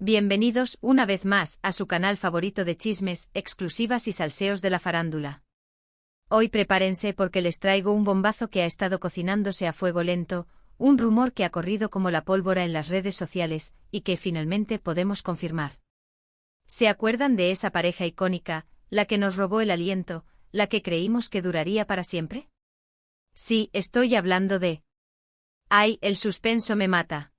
Bienvenidos, una vez más, a su canal favorito de chismes, exclusivas y salseos de la farándula. Hoy prepárense porque les traigo un bombazo que ha estado cocinándose a fuego lento, un rumor que ha corrido como la pólvora en las redes sociales, y que finalmente podemos confirmar. ¿Se acuerdan de esa pareja icónica, la que nos robó el aliento, la que creímos que duraría para siempre? Sí, estoy hablando de... ¡Ay, el suspenso me mata!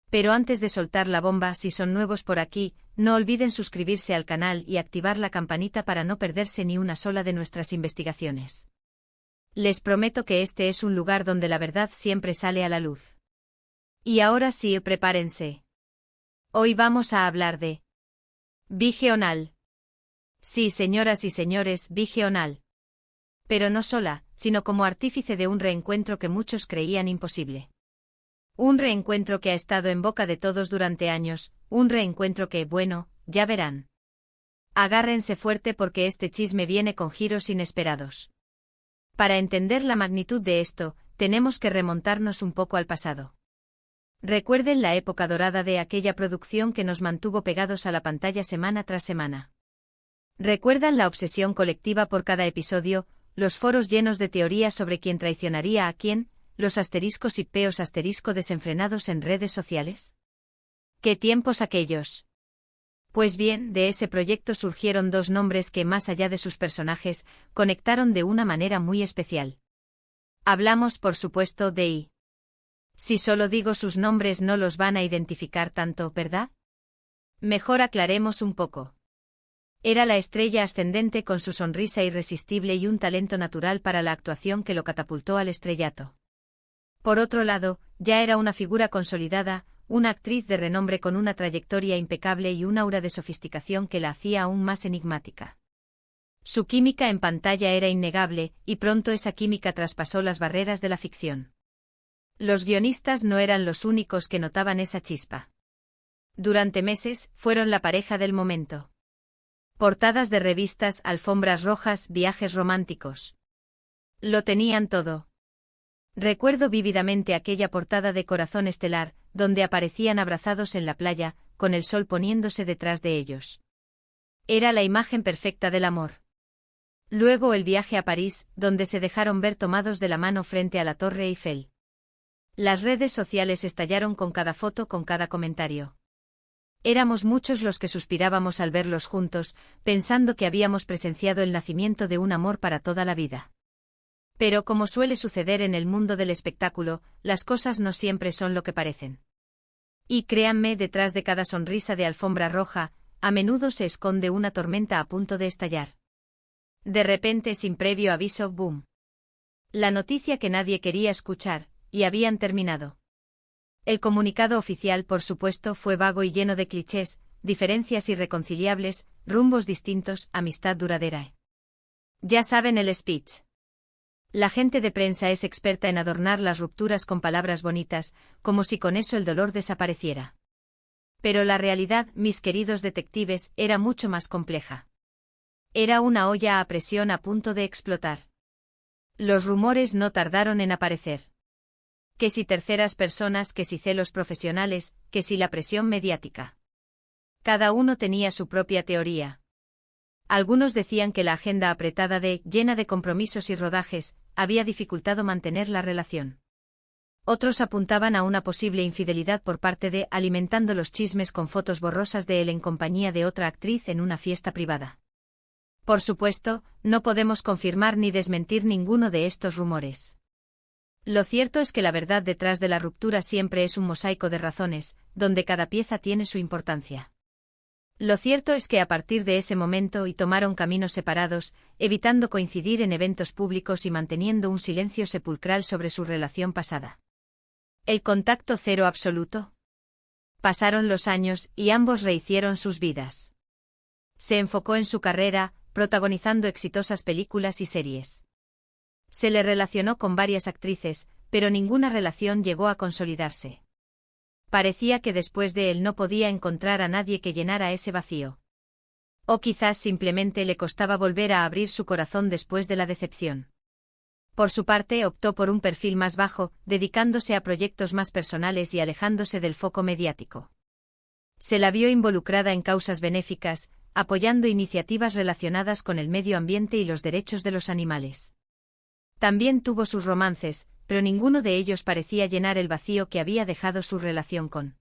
Pero antes de soltar la bomba, si son nuevos por aquí, no olviden suscribirse al canal y activar la campanita para no perderse ni una sola de nuestras investigaciones. Les prometo que este es un lugar donde la verdad siempre sale a la luz. Y ahora sí, prepárense. Hoy vamos a hablar de... Bige Onal. Sí, señoras y señores, Bige Onal. Pero no sola, sino como artífice de un reencuentro que muchos creían imposible. Un reencuentro que ha estado en boca de todos durante años, un reencuentro que, bueno, ya verán. Agárrense fuerte porque este chisme viene con giros inesperados. Para entender la magnitud de esto, tenemos que remontarnos un poco al pasado. Recuerden la época dorada de aquella producción que nos mantuvo pegados a la pantalla semana tras semana. ¿Recuerdan la obsesión colectiva por cada episodio, los foros llenos de teorías sobre quién traicionaría a quién, los asteriscos y peos asterisco desenfrenados en redes sociales? ¿Qué tiempos aquellos? Pues bien, de ese proyecto surgieron dos nombres que, más allá de sus personajes, conectaron de una manera muy especial. Hablamos, por supuesto, de I. Si solo digo sus nombres no los van a identificar tanto, ¿verdad? Mejor aclaremos un poco. Era la estrella ascendente con su sonrisa irresistible y un talento natural para la actuación que lo catapultó al estrellato. Por otro lado, ya era una figura consolidada, una actriz de renombre con una trayectoria impecable y un aura de sofisticación que la hacía aún más enigmática. Su química en pantalla era innegable, y pronto esa química traspasó las barreras de la ficción. Los guionistas no eran los únicos que notaban esa chispa. Durante meses, fueron la pareja del momento. Portadas de revistas, alfombras rojas, viajes románticos. Lo tenían todo. Recuerdo vívidamente aquella portada de Corazón Estelar, donde aparecían abrazados en la playa, con el sol poniéndose detrás de ellos. Era la imagen perfecta del amor. Luego el viaje a París, donde se dejaron ver tomados de la mano frente a la Torre Eiffel. Las redes sociales estallaron con cada foto, con cada comentario. Éramos muchos los que suspirábamos al verlos juntos, pensando que habíamos presenciado el nacimiento de un amor para toda la vida. Pero como suele suceder en el mundo del espectáculo, las cosas no siempre son lo que parecen. Y créanme, detrás de cada sonrisa de alfombra roja, a menudo se esconde una tormenta a punto de estallar. De repente, sin previo aviso, ¡boom! La noticia que nadie quería escuchar, y habían terminado. El comunicado oficial, por supuesto, fue vago y lleno de clichés, diferencias irreconciliables, rumbos distintos, amistad duradera. Ya saben el speech. La gente de prensa es experta en adornar las rupturas con palabras bonitas, como si con eso el dolor desapareciera. Pero la realidad, mis queridos detectives, era mucho más compleja. Era una olla a presión a punto de explotar. Los rumores no tardaron en aparecer. Que si terceras personas, que si celos profesionales, que si la presión mediática. Cada uno tenía su propia teoría. Algunos decían que la agenda apretada llena de compromisos y rodajes, había dificultado mantener la relación. Otros apuntaban a una posible infidelidad por parte de, alimentando los chismes con fotos borrosas de él en compañía de otra actriz en una fiesta privada. Por supuesto, no podemos confirmar ni desmentir ninguno de estos rumores. Lo cierto es que la verdad detrás de la ruptura siempre es un mosaico de razones, donde cada pieza tiene su importancia. Lo cierto es que a partir de ese momento tomaron caminos separados, evitando coincidir en eventos públicos y manteniendo un silencio sepulcral sobre su relación pasada. ¿El contacto cero absoluto? Pasaron los años y ambos rehicieron sus vidas. Se enfocó en su carrera, protagonizando exitosas películas y series. Se le relacionó con varias actrices, pero ninguna relación llegó a consolidarse. Parecía que después de él no podía encontrar a nadie que llenara ese vacío. O quizás simplemente le costaba volver a abrir su corazón después de la decepción. Por su parte, optó por un perfil más bajo, dedicándose a proyectos más personales y alejándose del foco mediático. Se la vio involucrada en causas benéficas, apoyando iniciativas relacionadas con el medio ambiente y los derechos de los animales. También tuvo sus romances, pero ninguno de ellos parecía llenar el vacío que había dejado su relación con.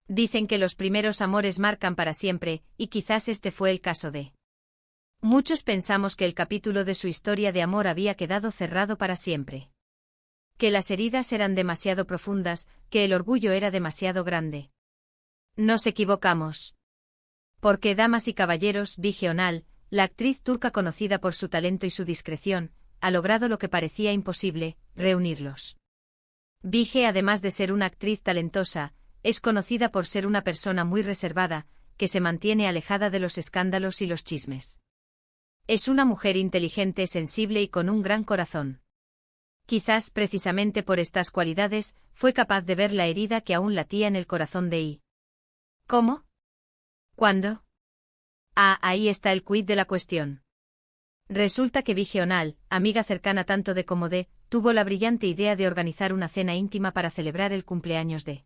Dicen que los primeros amores marcan para siempre, y quizás este fue el caso de. Muchos pensamos que el capítulo de su historia de amor había quedado cerrado para siempre. Que las heridas eran demasiado profundas, que el orgullo era demasiado grande. Nos equivocamos. Porque, damas y caballeros, Bige Önal, la actriz turca conocida por su talento y su discreción, ha logrado lo que parecía imposible, reunirlos. Bige, además de ser una actriz talentosa, es conocida por ser una persona muy reservada, que se mantiene alejada de los escándalos y los chismes. Es una mujer inteligente, sensible y con un gran corazón. Quizás precisamente por estas cualidades, fue capaz de ver la herida que aún latía en el corazón de I. ¿Cómo? ¿Cuándo? Ah, ahí está el quid de la cuestión. Resulta que Bige Önal, amiga cercana tanto de como de, tuvo la brillante idea de organizar una cena íntima para celebrar el cumpleaños de.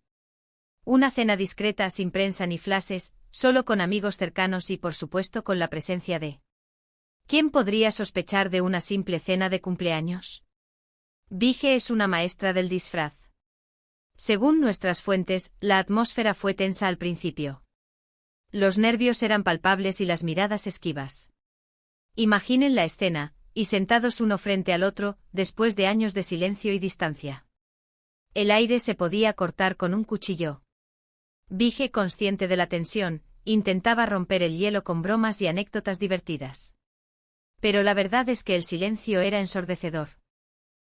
Una cena discreta, sin prensa ni flashes, solo con amigos cercanos y por supuesto con la presencia de. ¿Quién podría sospechar de una simple cena de cumpleaños? Bige es una maestra del disfraz. Según nuestras fuentes, la atmósfera fue tensa al principio. Los nervios eran palpables y las miradas esquivas. Imaginen la escena, y sentados uno frente al otro, después de años de silencio y distancia. El aire se podía cortar con un cuchillo. Bige, consciente de la tensión, intentaba romper el hielo con bromas y anécdotas divertidas. Pero la verdad es que el silencio era ensordecedor.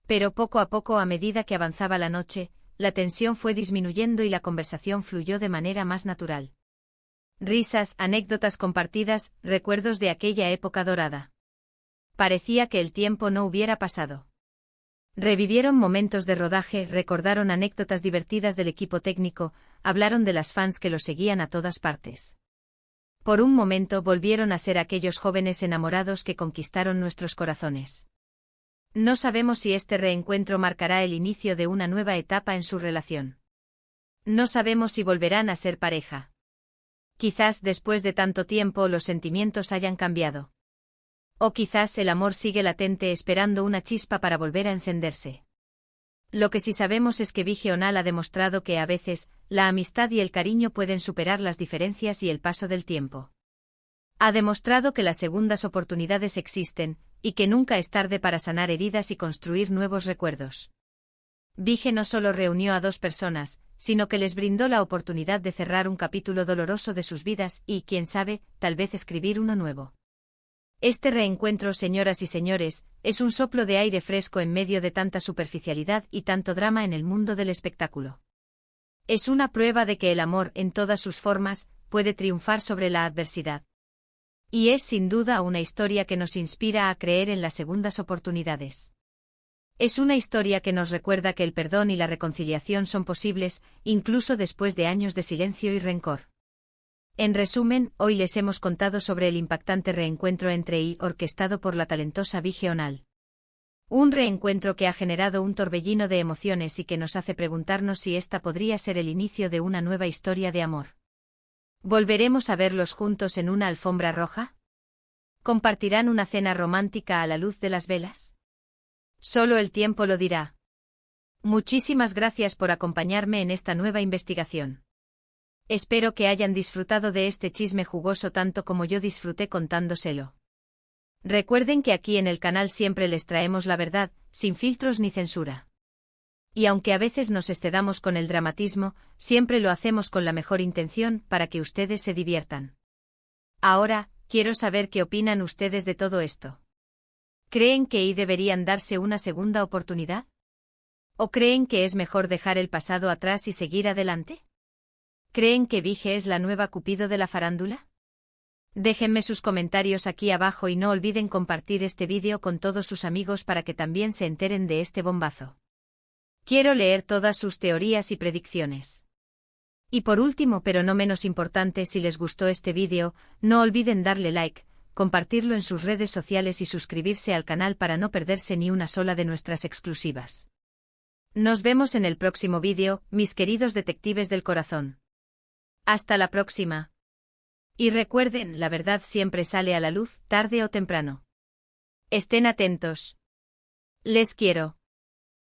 Pero poco a poco, a medida que avanzaba la noche, la tensión fue disminuyendo y la conversación fluyó de manera más natural. Risas, anécdotas compartidas, recuerdos de aquella época dorada. Parecía que el tiempo no hubiera pasado. Revivieron momentos de rodaje, recordaron anécdotas divertidas del equipo técnico, hablaron de las fans que los seguían a todas partes. Por un momento volvieron a ser aquellos jóvenes enamorados que conquistaron nuestros corazones. No sabemos si este reencuentro marcará el inicio de una nueva etapa en su relación. No sabemos si volverán a ser pareja. Quizás después de tanto tiempo los sentimientos hayan cambiado. O quizás el amor sigue latente esperando una chispa para volver a encenderse. Lo que sí sabemos es que Bige Önal ha demostrado que a veces, la amistad y el cariño pueden superar las diferencias y el paso del tiempo. Ha demostrado que las segundas oportunidades existen, y que nunca es tarde para sanar heridas y construir nuevos recuerdos. Bige no solo reunió a dos personas, sino que les brindó la oportunidad de cerrar un capítulo doloroso de sus vidas y, quién sabe, tal vez escribir uno nuevo. Este reencuentro, señoras y señores, es un soplo de aire fresco en medio de tanta superficialidad y tanto drama en el mundo del espectáculo. Es una prueba de que el amor, en todas sus formas, puede triunfar sobre la adversidad. Y es sin duda una historia que nos inspira a creer en las segundas oportunidades. Es una historia que nos recuerda que el perdón y la reconciliación son posibles, incluso después de años de silencio y rencor. En resumen, hoy les hemos contado sobre el impactante reencuentro entre I, orquestado por la talentosa Bige Önal. Un reencuentro que ha generado un torbellino de emociones y que nos hace preguntarnos si esta podría ser el inicio de una nueva historia de amor. ¿Volveremos a verlos juntos en una alfombra roja? ¿Compartirán una cena romántica a la luz de las velas? Solo el tiempo lo dirá. Muchísimas gracias por acompañarme en esta nueva investigación. Espero que hayan disfrutado de este chisme jugoso tanto como yo disfruté contándoselo. Recuerden que aquí en el canal siempre les traemos la verdad, sin filtros ni censura. Y aunque a veces nos excedamos con el dramatismo, siempre lo hacemos con la mejor intención para que ustedes se diviertan. Ahora, quiero saber qué opinan ustedes de todo esto. ¿Creen que deberían darse una segunda oportunidad? ¿O creen que es mejor dejar el pasado atrás y seguir adelante? ¿Creen que Bige es la nueva Cupido de la farándula? Déjenme sus comentarios aquí abajo y no olviden compartir este vídeo con todos sus amigos para que también se enteren de este bombazo. Quiero leer todas sus teorías y predicciones. Y por último, pero no menos importante, si les gustó este vídeo, no olviden darle like, compartirlo en sus redes sociales y suscribirse al canal para no perderse ni una sola de nuestras exclusivas. Nos vemos en el próximo vídeo, mis queridos detectives del corazón. Hasta la próxima. Y recuerden, la verdad siempre sale a la luz, tarde o temprano. Estén atentos. Les quiero.